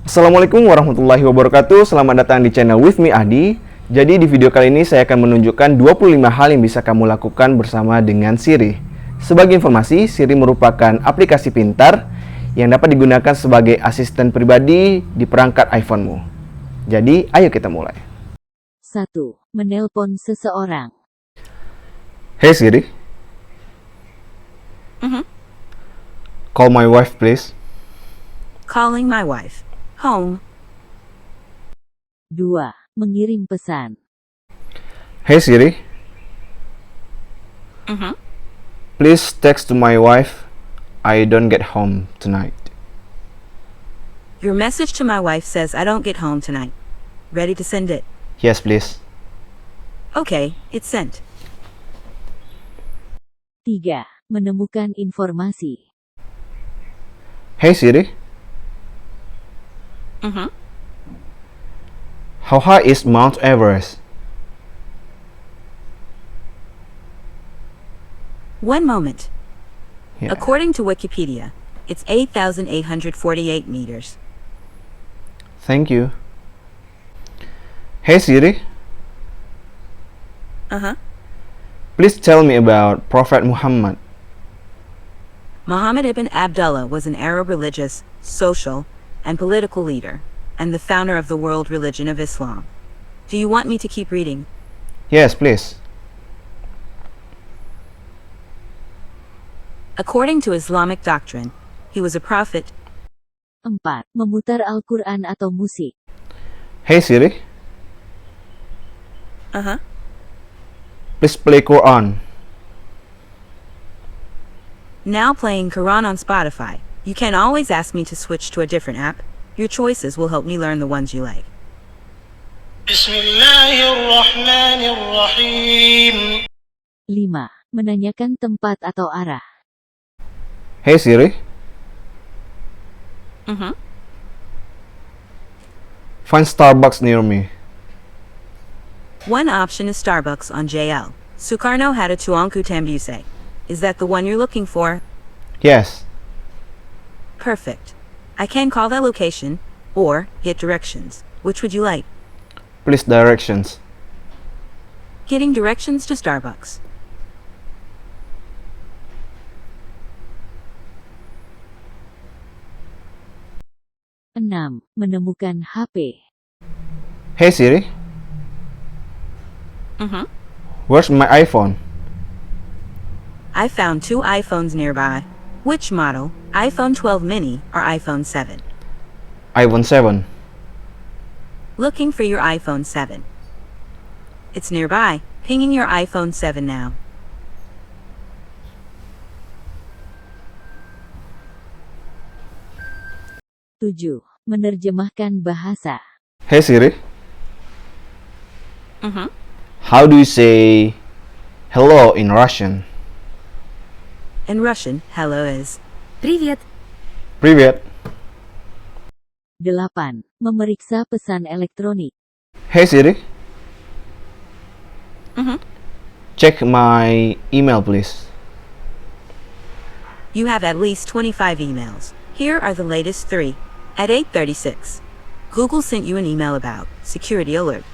Assalamualaikum warahmatullahi wabarakatuh. Selamat datang di channel With Me Adi. Jadi di video kali ini saya akan menunjukkan 25 hal yang bisa kamu lakukan bersama dengan Siri. Sebagai informasi, Siri merupakan aplikasi pintar yang dapat digunakan sebagai asisten pribadi di perangkat iPhone-mu. Jadi, ayo kita mulai. 1. Menelpon seseorang. Hey Siri, call my wife please. Calling my wife. Home. 2. Mengirim pesan. Hey Siri, please text to my wife. I don't get home tonight. Your message to my wife says I don't get home tonight. Ready to send it? Yes, please. Okay, it's sent. 3. Menemukan informasi. Hey Siri, how high is Mount Everest? One moment. Yeah. According to Wikipedia, it's 8,848 meters. Thank you. Hey Siri, please tell me about Prophet Muhammad. Muhammad ibn Abdullah was an Arab religious, social, and political leader, and the founder of the world religion of Islam. Do you want me to keep reading? Yes, please. According to Islamic doctrine, he was a prophet. 4. Memutar Alquran atau musik. Hey Siri, please play Quran. Now playing Quran on Spotify. You can always ask me to switch to a different app. Your choices will help me learn the ones you like. Bismillahirrahmanirrahim. 5. Menanyakan tempat atau arah. Hey Siri, find Starbucks near me. One option is Starbucks on JL. Sukarno Hada Tuanku Tambuse. Is that the one you're looking for? Yes. Perfect. I can call that location, or get directions. Which would you like? Please directions. Getting directions to Starbucks. Enam. Menemukan HP. Hey Siri, where's my iPhone? I found 2 iPhones nearby. Which model? iPhone 12 mini or iPhone 7? iPhone 7. Looking for your iPhone 7. It's nearby. Pinging your iPhone 7 now. Tujuh. Menerjemahkan bahasa. Hey Siri, how do you say hello in Russian? In Russian, hello is Привет. Привет. 8. Memeriksa pesan elektronik. Hey Siri, check my email please. You have at least 25 emails. Here are the latest 3. At 8:36, Google sent you an email about security alert.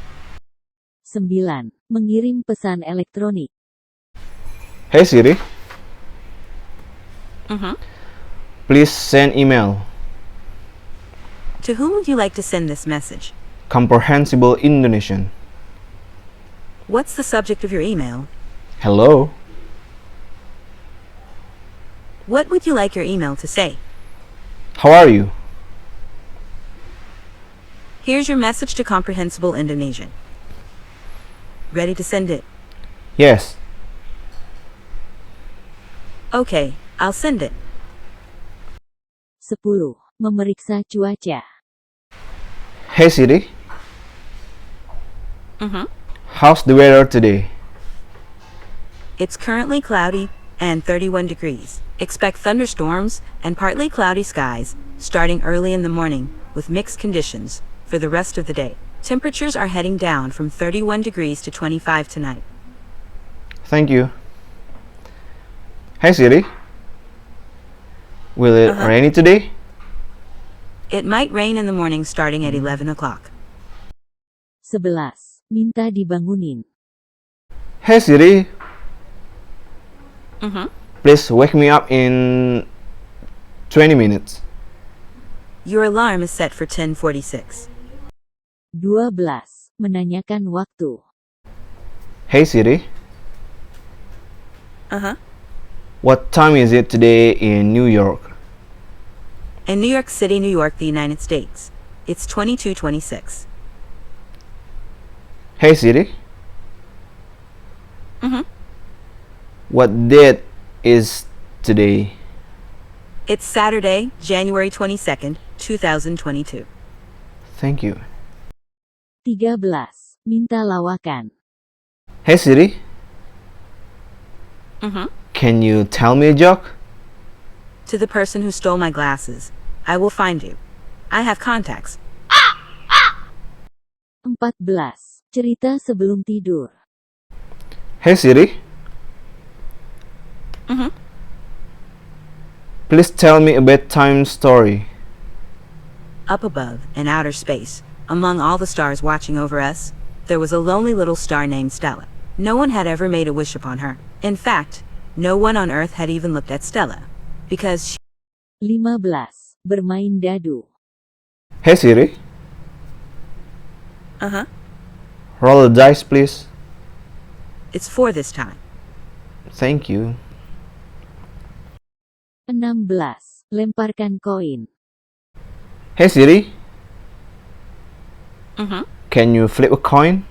9. Mengirim pesan elektronik. Hey Siri, please send email. To whom would you like to send this message? Comprehensible Indonesian. What's the subject of your email? Hello. What would you like your email to say? How are you? Here's your message to Comprehensible Indonesian. Ready to send it? Yes. Okay, I'll send it. 10. Memeriksa cuaca. Hey Siri, how's the weather today? It's currently cloudy and 31 degrees. Expect thunderstorms and partly cloudy skies starting early in the morning with mixed conditions for the rest of the day. Temperatures are heading down from 31 degrees to 25 tonight. Thank you. Hey Siri, will it rainy today? It might rain in the morning starting at 11 o'clock. 11. Minta dibangunin. Hey Siri, Mm-hmm. please wake me up in 20 minutes. Your alarm is set for 10:46. 12. Menanyakan waktu. Hey Siri, Uh-huh. what time is it today in New York? In New York City, New York, the United States, it's 22:26. Hey Siri, Mm-hmm. what date is today? It's Saturday, January 22nd, 2022. Thank you. 13. Minta lawakan. Hey Siri, Mm-hmm. can you tell me a joke? To the person who stole my glasses, I will find you. I have contacts. 14. Cerita sebelum tidur. Hey Siri, Mm-hmm. please tell me a bedtime story. Up above, in outer space, among all the stars watching over us, there was a lonely little star named Stella. No one had ever made a wish upon her. In fact, no one on Earth had even looked at Stella, because she... 15. Bermain dadu. Hey Siri, Uh-huh. roll the dice please. It's 4 this time. Thank you. 16. Lemparkan koin. Hey Siri, Mm-hmm. can you flip a coin?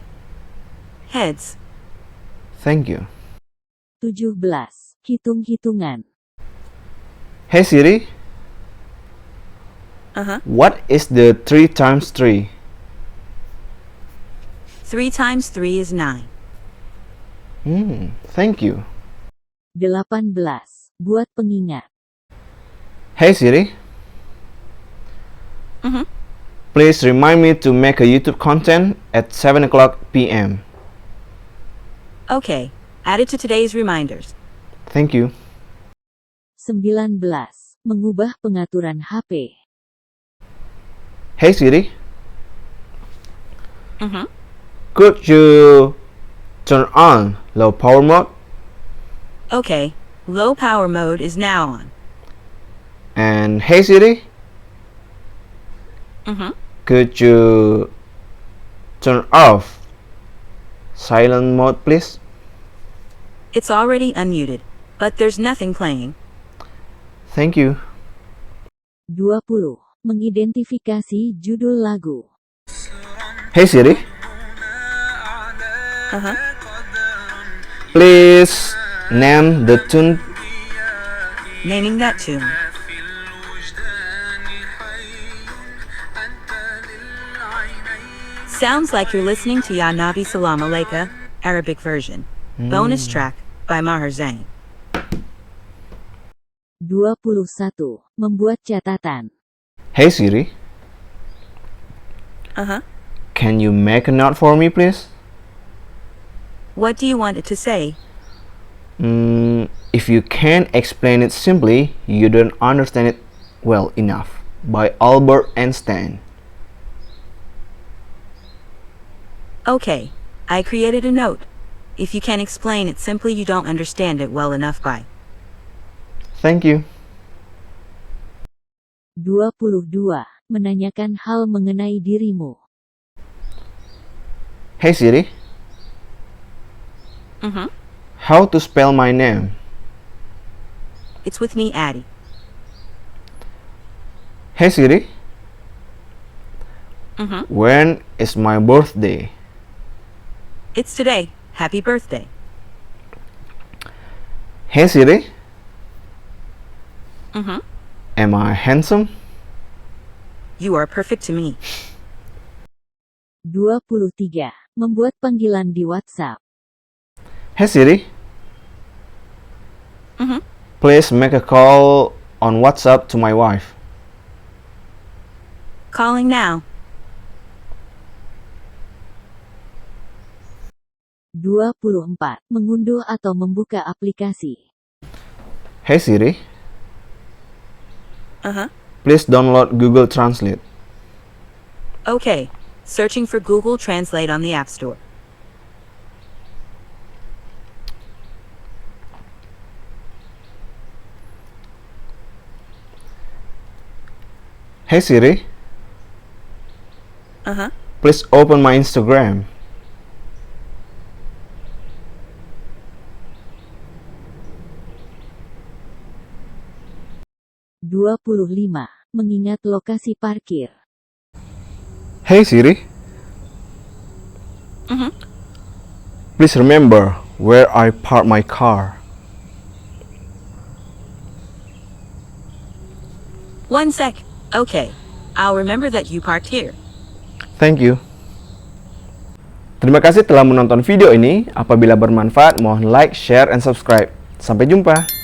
Heads. Thank you. 17. Hitung-hitungan. Hey Siri, Uh-huh. what is the 3 times 3? 3 times 3 is 9. Thank you. 18. Buat pengingat. Hey Siri, Mm-hmm. please remind me to make a YouTube content at 7 o'clock p.m. Okay, add it to today's reminders. Thank you. 19. Mengubah pengaturan HP. Hey Siri, Mm-hmm. could you turn on low power mode? Okay, low power mode is now on. And hey Siri, Mm-hmm. could you turn off silent mode please? It's already unmuted, but there's nothing playing. Thank you. 20. Mengidentifikasi judul lagu. Hey Siri, Uh-huh. please name the tune. Naming that tune. Sounds like you're listening to Ya Nabi Salam Alayka, Arabic version. Bonus track by Maher Zain. 21. Membuat catatan. Hey Siri, Uh-huh. can you make a note for me please? What do you want it to say? If you can't explain it simply, you don't understand it well enough. By Albert Einstein. Okay, I created a note. If you can't explain it simply, you don't understand it well enough by. Thank you. 22. Menanyakan hal mengenai dirimu. Hey Siri, Mm-hmm. how to spell my name? It's with me, Addie. Hey Siri, Mm-hmm. when is my birthday? It's today. Happy birthday. Hey Siri, Mm-hmm. am I handsome? You are perfect to me. 23. Membuat panggilan di WhatsApp. Hey Siri, Mm-hmm. please make a call on WhatsApp to my wife. Calling now. 24. Mengunduh atau membuka aplikasi. Hey Siri, Uh-huh. Please download Google Translate. Okay. Searching for Google Translate on the App Store. Hey Siri, please open my Instagram. Mengingat lokasi parkir. Hey Siri, please remember where I park my car. One sec. Okay. I'll remember that you parked here. Thank you. Terima kasih telah menonton video ini. Apabila bermanfaat, mohon like, share, and subscribe. Sampai jumpa.